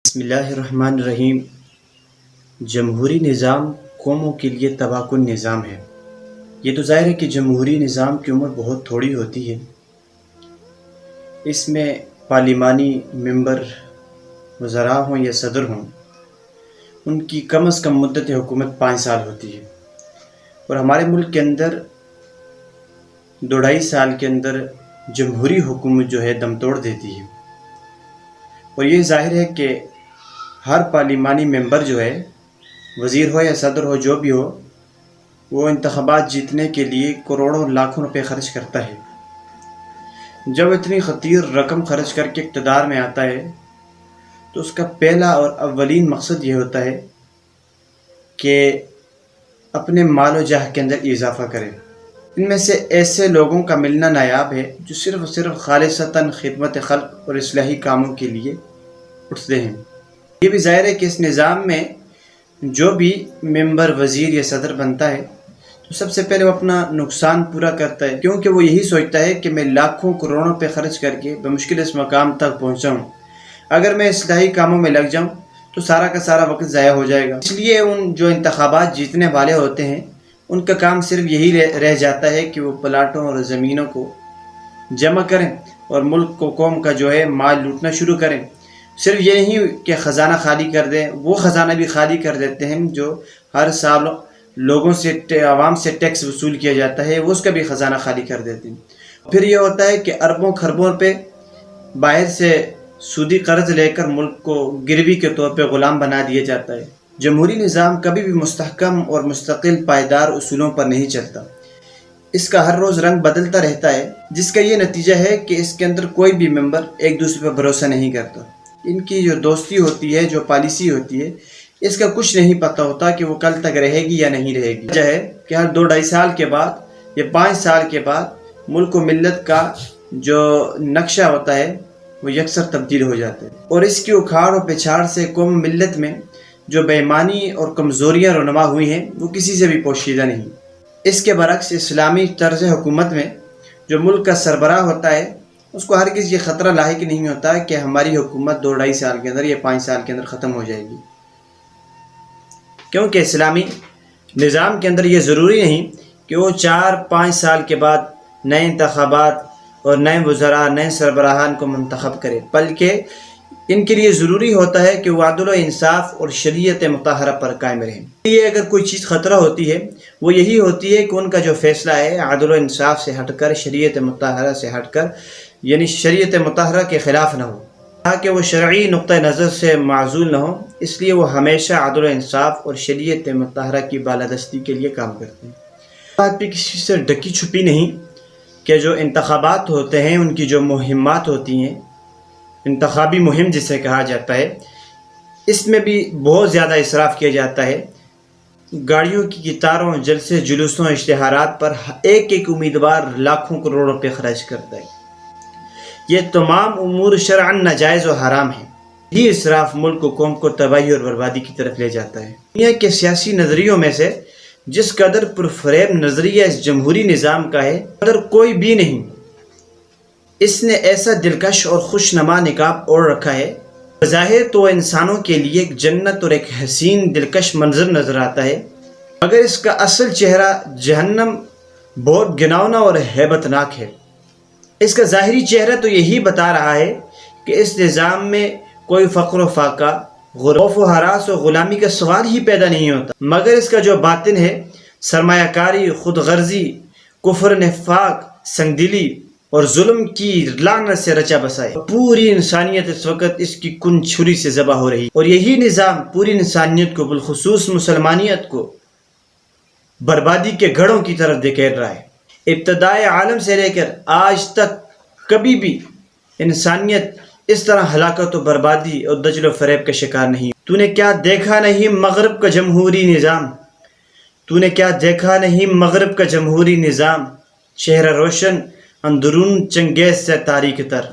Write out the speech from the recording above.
بسم اللہ الرحمن الرحیم۔ جمہوری نظام قوموں کے لیے تباہ کن نظام ہے۔ یہ تو ظاہر ہے کہ جمہوری نظام کی عمر بہت تھوڑی ہوتی ہے۔ اس میں پارلیمانی ممبر وزراء ہوں یا صدر ہوں، ان کی کم از کم مدت حکومت 5 سال ہوتی ہے، اور ہمارے ملک کے اندر 2-2.5 سال کے اندر جمہوری حکومت جو ہے دم توڑ دیتی ہے۔ اور یہ ظاہر ہے کہ ہر پارلیمانی ممبر جو ہے، وزیر ہو یا صدر ہو، جو بھی ہو، وہ انتخابات جیتنے کے لیے کروڑوں لاکھوں روپے خرچ کرتا ہے۔ جب اتنی خطیر رقم خرچ کر کے اقتدار میں آتا ہے تو اس کا پہلا اور اولین مقصد یہ ہوتا ہے کہ اپنے مال و جاہ کے اندر اضافہ کرے۔ ان میں سے ایسے لوگوں کا ملنا نایاب ہے جو صرف خالصتاً خدمت خلق اور اصلاحی کاموں کے لیے اٹھتے ہیں۔ یہ بھی ظاہر ہے کہ اس نظام میں جو بھی ممبر وزیر یا صدر بنتا ہے تو سب سے پہلے وہ اپنا نقصان پورا کرتا ہے، کیونکہ وہ یہی سوچتا ہے کہ میں لاکھوں کروڑوں پہ خرچ کر کے بمشکل اس مقام تک پہنچا ہوں، اگر میں اصلاحی کاموں میں لگ جاؤں تو سارا کا سارا وقت ضائع ہو جائے گا۔ اس لیے ان جو انتخابات جیتنے والے ہوتے ہیں ان کا کام صرف یہی رہ جاتا ہے کہ وہ پلاٹوں اور زمینوں کو جمع کریں اور ملک کو، قوم کا جو ہے مال لوٹنا شروع کریں۔ صرف یہ نہیں کہ خزانہ خالی کر دیں، وہ خزانہ بھی خالی کر دیتے ہیں جو ہر سال لوگوں سے، عوام سے ٹیکس وصول کیا جاتا ہے، وہ اس کا بھی خزانہ خالی کر دیتے ہیں۔ پھر یہ ہوتا ہے کہ اربوں خربوں پہ باہر سے سودی قرض لے کر ملک کو گروی کے طور پہ غلام بنا دیا جاتا ہے۔ جمہوری نظام کبھی بھی مستحکم اور مستقل پائیدار اصولوں پر نہیں چلتا، اس کا ہر روز رنگ بدلتا رہتا ہے، جس کا یہ نتیجہ ہے کہ اس کے اندر کوئی بھی ممبر ایک دوسرے پر بھروسہ نہیں کرتا۔ ان کی جو دوستی ہوتی ہے، جو پالیسی ہوتی ہے، اس کا کچھ نہیں پتہ ہوتا کہ وہ کل تک رہے گی یا نہیں رہے گی۔ وجہ ہے کہ ہر 2-2.5 سال کے بعد یا 5 سال کے بعد ملک و ملت کا جو نقشہ ہوتا ہے وہ یکسر تبدیل ہو جاتا ہے، اور اس کی اکھاڑ و پچھاڑ سے قوم ملت میں جو بے ایمانی اور کمزوریاں رونما ہوئی ہیں وہ کسی سے بھی پوشیدہ نہیں۔ اس کے برعکس اسلامی طرز حکومت میں جو ملک کا سربراہ ہوتا ہے اس کو ہرگز یہ خطرہ لاحق نہیں ہوتا کہ ہماری حکومت 2-2.5 سال کے اندر یا 5 سال کے اندر ختم ہو جائے گی، کیونکہ اسلامی نظام کے اندر یہ ضروری نہیں کہ وہ 4-5 سال کے بعد نئے انتخابات اور نئے وزراء، نئے سربراہان کو منتخب کرے، بلکہ ان کے لیے ضروری ہوتا ہے کہ وہ عدل و انصاف اور شریعت مطہرہ پر قائم رہیں۔ یہ اگر کوئی چیز خطرہ ہوتی ہے وہ یہی ہوتی ہے کہ ان کا جو فیصلہ ہے عدل و انصاف سے ہٹ کر، شریعت مطہرہ سے ہٹ کر، یعنی شریعت مطہرہ کے خلاف نہ ہو، تاکہ وہ شرعی نقطہ نظر سے معزول نہ ہو۔ اس لیے وہ ہمیشہ عدل و انصاف اور شریعت مطہرہ کی بالادستی کے لیے کام کرتے ہیں۔ بات بھی کسی سے ڈکی چھپی نہیں کہ جو انتخابات ہوتے ہیں، ان کی جو مہمات ہوتی ہیں، انتخابی مہم جسے کہا جاتا ہے، اس میں بھی بہت زیادہ اسراف کیا جاتا ہے۔ گاڑیوں کی قطاروں، جلسے، جلوسوں، اشتہارات پر ایک ایک امیدوار لاکھوں کروڑ روپے خرچ کرتا ہے۔ یہ تمام امور شرعاً ناجائز و حرام ہیں۔ یہ اسراف ملک و قوم کو تباہی اور بربادی کی طرف لے جاتا ہے۔ دنیا کے سیاسی نظریوں میں سے جس قدر پرفریب نظریہ اس جمہوری نظام کا ہے قدر کوئی بھی نہیں۔ اس نے ایسا دلکش اور خوش نما نقاب اوڑھ رکھا ہے، بظاہر تو انسانوں کے لیے ایک جنت اور ایک حسین دلکش منظر نظر آتا ہے، مگر اس کا اصل چہرہ جہنم بہت گھناؤنا اور ہیبت ناک ہے۔ اس کا ظاہری چہرہ تو یہی بتا رہا ہے کہ اس نظام میں کوئی فقر و فاقہ، خوف و ہراس و غلامی کا سوال ہی پیدا نہیں ہوتا، مگر اس کا جو باطن ہے سرمایہ کاری، خود غرضی، کفر، نفاق، سنگدلی اور ظلم کی لعنت سے رچا بسا ہے۔ پوری انسانیت اس وقت اس کی کن چھری سے ذبح ہو رہی ہے، اور یہی نظام پوری انسانیت کو، بالخصوص مسلمانیت کو، بربادی کے گڑھوں کی طرف دھکیل رہا ہے۔ ابتدائے عالم سے لے کر آج تک کبھی بھی انسانیت اس طرح ہلاکت و بربادی اور دجل و فریب کا شکار نہیں۔ تو نے کیا دیکھا نہیں مغرب کا جمہوری نظام، تو نے کیا دیکھا نہیں مغرب کا جمہوری نظام، چہرہ روشن اندرون چنگیز سے تاریک تر۔